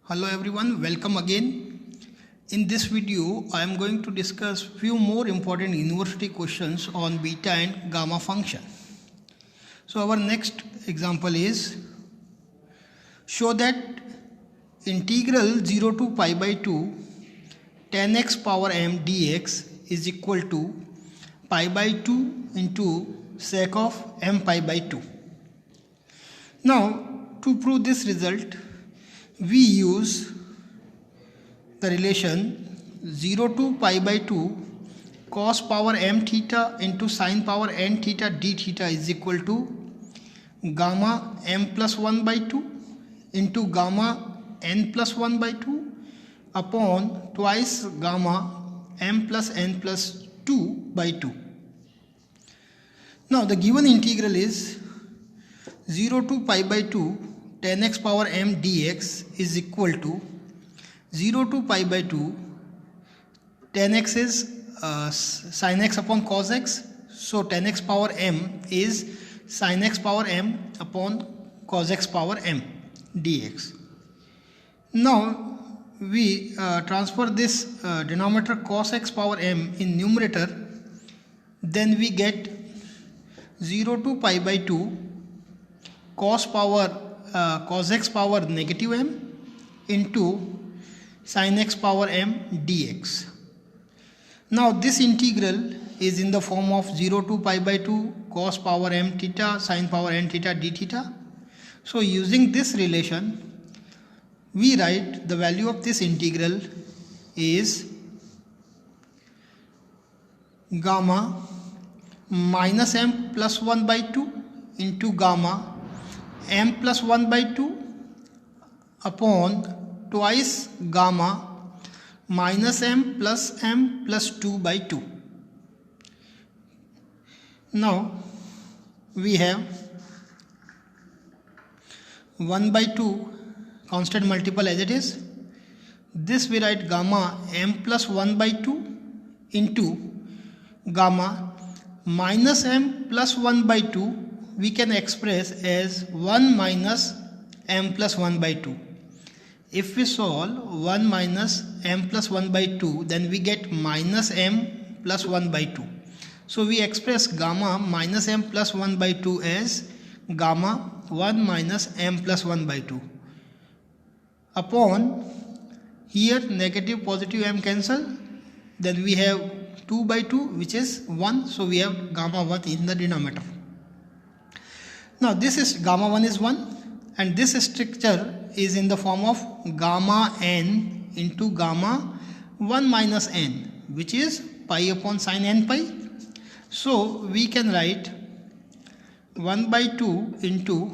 Hello everyone, welcome again. In this video, I am going to discuss few more important university questions on beta and gamma function. So our next example is, show that integral 0 to pi by 2 tan x power m dx is equal to pi by 2 into sec of m pi by 2. Now, to prove this result, we use the relation 0 to pi by 2 cos power m theta into sin power n theta d theta is equal to gamma m plus 1 by 2 into gamma n plus 1 by 2 upon twice gamma m plus n plus 2 by 2. Now the given integral is 0 to pi by 2 tan x power m dx is equal to 0 to pi by 2 tan x is sin x upon cos x, so tan x power m is sin x power m upon cos x power m dx. Now we transfer this denominator cos x power m in numerator, then we get 0 to pi by 2 cos x power negative m into sin x power m dx. Now this integral is in the form of 0 to pi by 2 cos power m theta sin power n theta d theta. So using this relation, we write the value of this integral is gamma minus m plus 1 by 2 into gamma m plus 1 by 2 upon twice gamma minus m plus 2 by 2. Now we have 1 by 2 constant multiple as it is. This we write gamma m plus 1 by 2 into gamma minus m plus 1 by 2 we can express as 1 minus m plus 1 by 2. If we solve 1 minus m plus 1 by 2, then we get minus m plus 1 by 2. So we express gamma minus m plus 1 by 2 as gamma 1 minus m plus 1 by 2 upon here negative positive m cancel, then we have 2 by 2 which is 1, so we have gamma 1 in the denominator. Now this is gamma 1 is 1 and this structure is in the form of gamma n into gamma 1 minus n, which is pi upon sin n pi. So we can write 1 by 2 into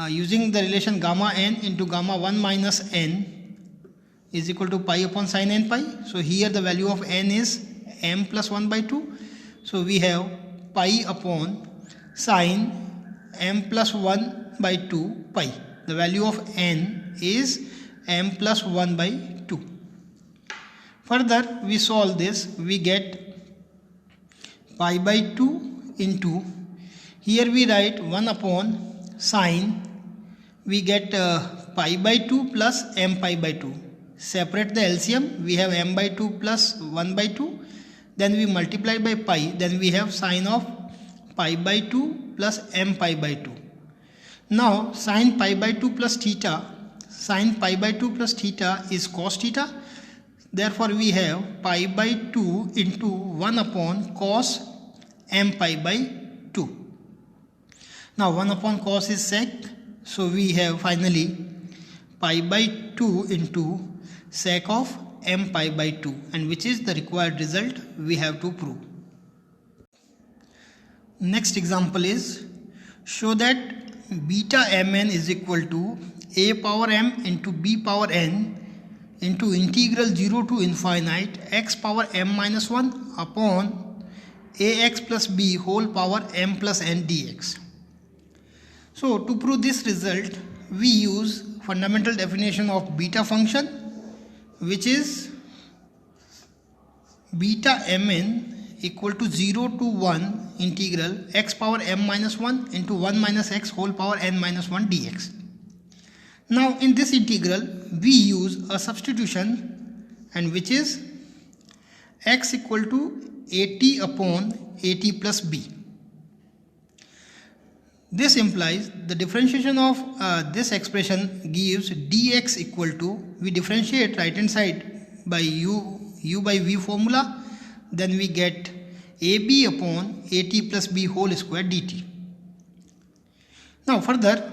using the relation gamma n into gamma 1 minus n is equal to pi upon sin n pi. So here the value of n is m plus 1 by 2. So we have pi upon sin m plus 1 by 2 pi. The value of n is m plus 1 by 2. Further we solve this, we get pi by 2 into, here we write 1 upon sin, we get pi by 2 plus m pi by 2. Separate the LCM, we have m by 2 plus 1 by 2, then we multiply by pi, then we have sin of pi by 2 plus m pi by 2. Now sin pi by 2 plus theta, sin pi by 2 plus theta is cos theta. Therefore we have pi by 2 into 1 upon cos m pi by 2. Now 1 upon cos is sec, so we have finally pi by 2 into sec of m pi by 2, and which is the required result we have to prove. Next example is, show that beta mn is equal to a power m into b power n into integral 0 to infinite x power m minus 1 upon ax plus b whole power m plus n dx. So to prove this result, we use fundamental definition of beta function, which is beta mn equal to 0 to 1 integral x power m minus 1 into 1 minus x whole power n minus 1 dx. Now in this integral we use a substitution, and which is x equal to at upon at plus b. This implies the differentiation of this expression gives dx equal to, we differentiate right hand side by u by v formula, then we get ab upon at plus b whole square dt. Now further,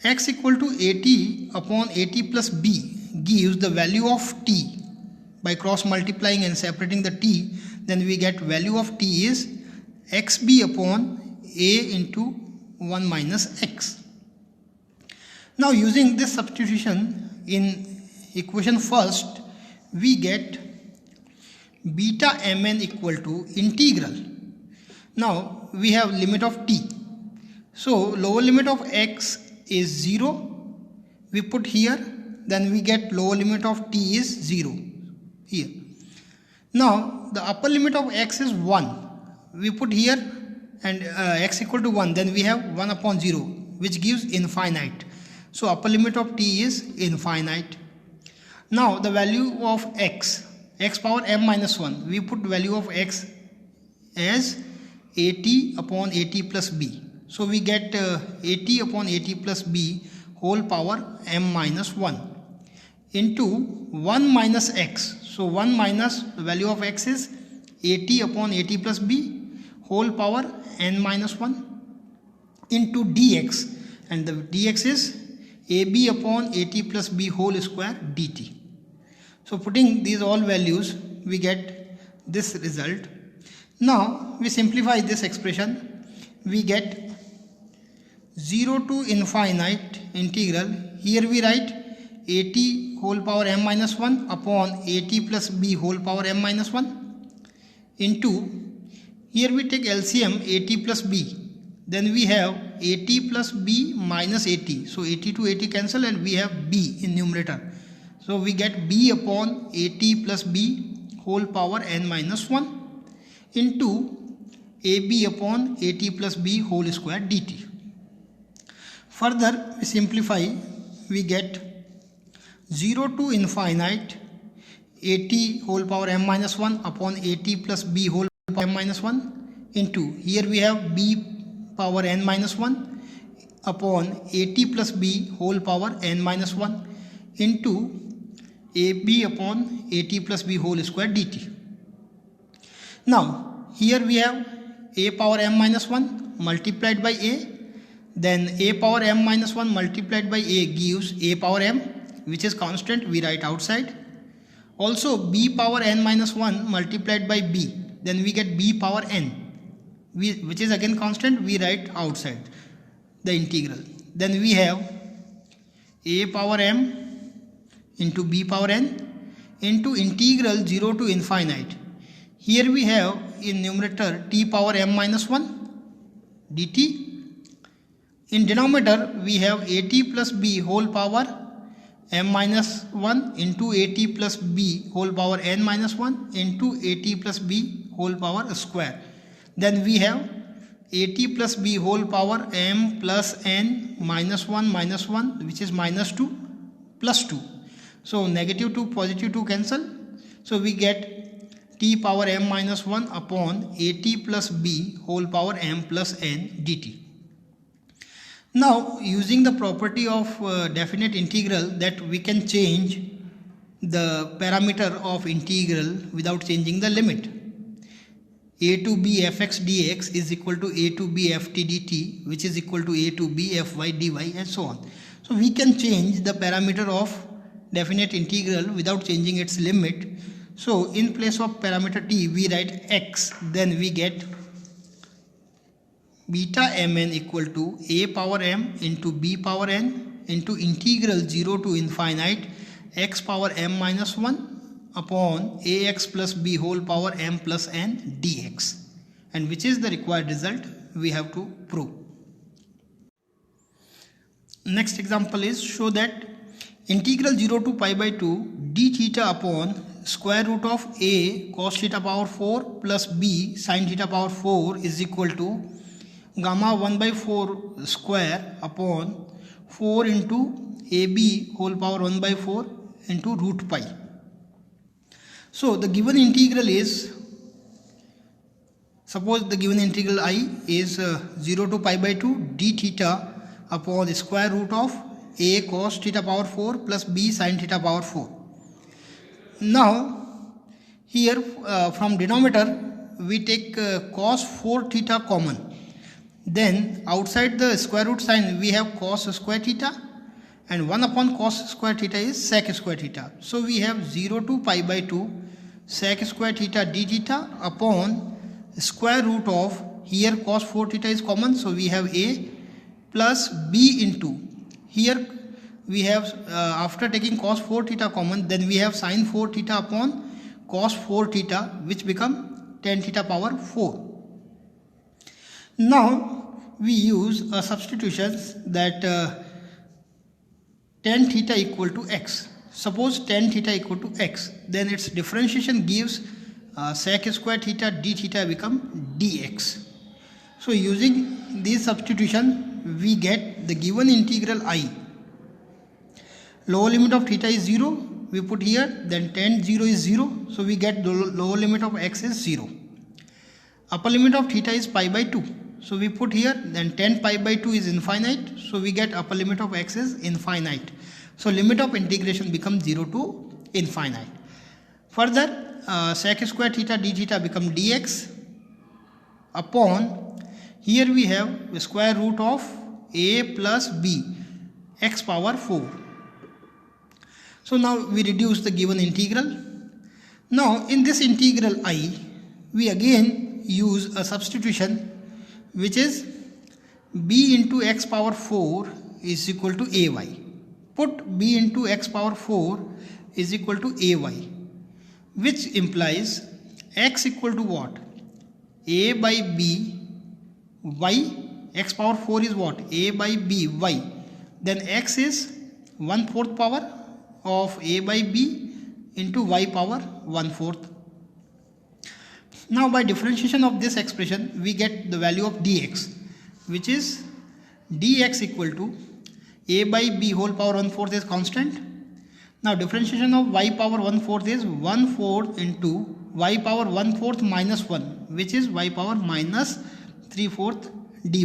x equal to at upon at plus b gives the value of t. By cross multiplying and separating the t, then we get value of t is xb upon a into 1 minus x. Now using this substitution in equation first, we get beta mn equal to integral. Now we have limit of t. So lower limit of x is 0. We put here, then we get lower limit of t is 0 here. Now the upper limit of x is 1. We put here, and x equal to 1, then we have 1 upon 0, which gives infinite. So upper limit of t is infinite. Now the value of x power m minus 1, we put value of x as at upon at plus b. So we get at upon at plus b whole power m minus 1 into 1 minus x. So 1 minus the value of x is at upon at plus b whole power n minus 1 into dx, and the dx is ab upon at plus b whole square dt. So putting these all values, we get this result. Now we simplify this expression, we get 0 to infinite integral. Here we write at whole power m minus 1 upon at plus b whole power m minus 1 into, here we take LCM at plus b, then we have at plus b minus at. So 80 to 80 cancel, and we have b in numerator. So we get b upon at plus b whole power n minus 1 into ab upon at plus b whole square dt. Further we simplify, we get 0 to infinite at whole power m minus 1 upon at plus b whole power m minus 1 into, here we have b power n minus 1 upon at plus b whole power n minus 1 into ab upon at plus b whole square dt. Now here we have a power m minus 1 multiplied by a, then a power m minus 1 multiplied by a gives a power m, which is constant, we write outside. Also b power n minus 1 multiplied by b, then we get b power n, which is again constant, we write outside the integral. Then we have a power m into b power n into integral 0 to infinite. Here we have in numerator t power m minus 1 dt. In denominator we have at plus b whole power m minus 1 into at plus b whole power n minus 1 into at plus b whole power square. Then we have at plus b whole power m plus n minus 1 which is minus 2 plus 2. So negative 2 positive 2 cancel. So we get t power m minus 1 upon at plus b whole power m plus n dt. Now using the property of definite integral, that we can change the parameter of integral without changing the limit. A to b fx dx is equal to a to b ft dt, which is equal to a to b fy dy, and so on. So we can change the parameter of definite integral without changing its limit. So in place of parameter t we write x, then we get beta mn equal to a power m into b power n into integral 0 to infinite x power m minus 1 upon ax plus b whole power m plus n dx, and which is the required result we have to prove. Next example is, show that integral 0 to pi by 2 d theta upon square root of a cos theta power 4 plus b sin theta power 4 is equal to gamma 1 by 4 square upon 4 into ab whole power 1 by 4 into root pi. So the given integral is, suppose the given integral I is 0 to pi by 2 d theta upon the square root of a cos theta power 4 plus b sin theta power 4. Now here from denominator we take cos 4 theta common. Then outside the square root sign we have cos square theta, and 1 upon cos square theta is sec square theta. So we have 0 to pi by 2 sec square theta d theta upon square root of, here cos 4 theta is common, so we have a plus b into, here we have after taking cos 4 theta common, then we have sin 4 theta upon cos 4 theta, which become tan theta power 4. Now we use a substitutions that tan theta equal to x. Suppose tan theta equal to x, then its differentiation gives sec square theta d theta become dx. So using this substitution we get the given integral I. Lower limit of theta is 0, we put here, then tan 0 is 0, so we get the lower limit of x is 0. Upper limit of theta is pi by 2, so we put here, then tan pi by 2 is infinite, so we get upper limit of x is infinite. So limit of integration becomes 0 to infinite. Further sec square theta d theta become dx upon, here we have the square root of a plus b x power 4. So now we reduce the given integral. Now in this integral I, we again use a substitution, which is b into x power 4 is equal to ay. Put b into x power 4 is equal to ay, which implies x equal to what? A by b y. X power 4 is what? A by b y. Then x is 1/4 power of a by b into y power 1/4. Now by differentiation of this expression we get the value of dx, which is dx equal to a by b whole power 1/4 is constant. Now differentiation of y power 1/4 is 1/4 into y power 1/4 minus 1, which is y power minus 3/4 dy.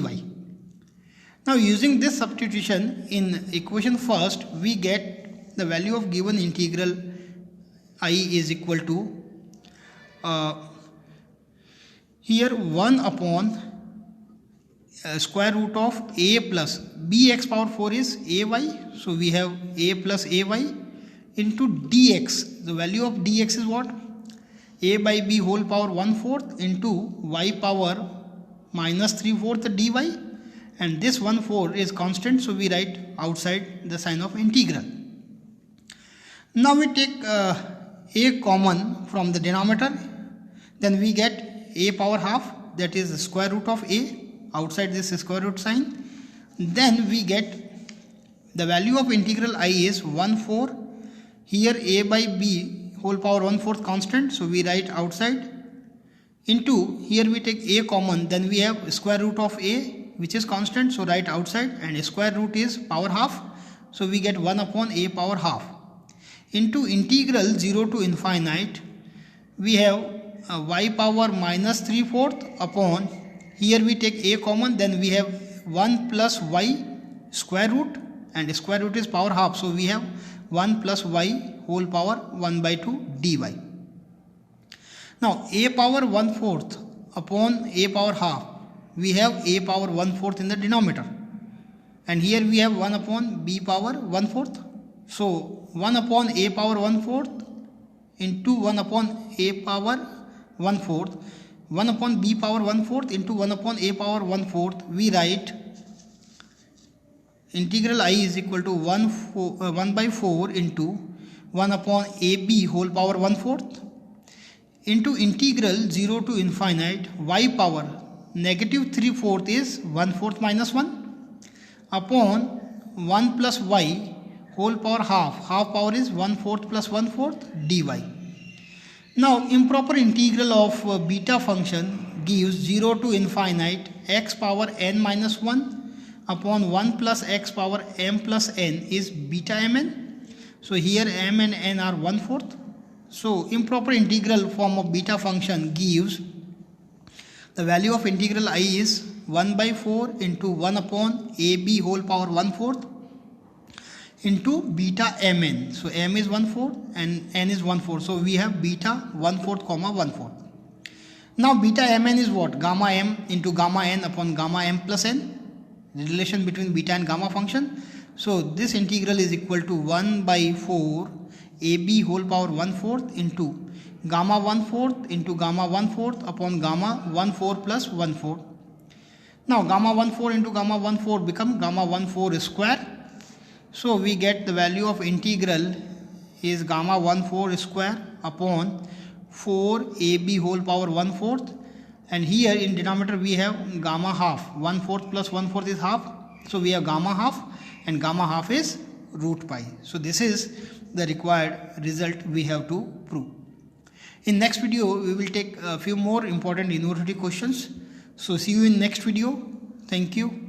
Now using this substitution in equation first, we get the value of given integral I is equal to here 1 upon square root of a plus b x power 4 is ay, so we have a plus ay into dx. The value of dx is what? A by b whole power 1/4 into y power minus 3/4 dy, and this 1/4 is constant, so we write outside the sign of integral. Now we take a common from the denominator, then we get a power half, that is the square root of a, outside this square root sign. Then we get the value of integral I is 1/4. Here a by b whole power 1/4 constant, so we write outside, into, here we take a common, then we have square root of a, which is constant, so write outside, and square root is power half, so we get 1 upon a power half, into integral 0 to infinite, we have y power minus 3/4 upon, here we take a common, then we have 1 plus y square root, and square root is power half, so we have 1 plus y whole power 1 by 2 dy. Now a power 1/4 upon a power half, we have a power 1/4 in the denominator, and here we have 1 upon b power 1/4. So 1 upon a power 1/4 into 1 upon a power 1/4, 1 upon b power 1/4 into 1 upon a power 1/4, we write integral I is equal to 1 by 4 into 1 upon ab whole power 1/4 into integral 0 to infinite y power negative 3/4 is 1/4 minus 1 upon 1 plus y whole power half, half power is 1/4 plus 1/4 dy. Now improper integral of beta function gives 0 to infinite x power n minus 1 upon 1 plus x power m plus n is beta mn. So here m and n are 1/4. So improper integral form of beta function gives the value of integral I is 1/4 into 1 upon ab whole power 1/4 into beta mn. So m is 1/4 and n is 1/4. So we have beta 1/4 comma 1/4. Now beta mn is what? Gamma m into gamma n upon gamma m plus n. The relation between beta and gamma function. So this integral is equal to 1/4 ab whole power 1/4 into gamma 1/4 into gamma 1/4 upon gamma 1/4 plus 1/4. Now gamma 1/4 into gamma 1/4 become gamma 1/4 square. So we get the value of integral is gamma 1/4 square upon 4 ab whole power 1/4, and here in denominator we have gamma half. 1/4 plus 1/4 is half. So we have gamma half, and gamma half is root pi. So this is the required result we have to prove. In next video we will take a few more important university questions. So see you in next video. Thank you.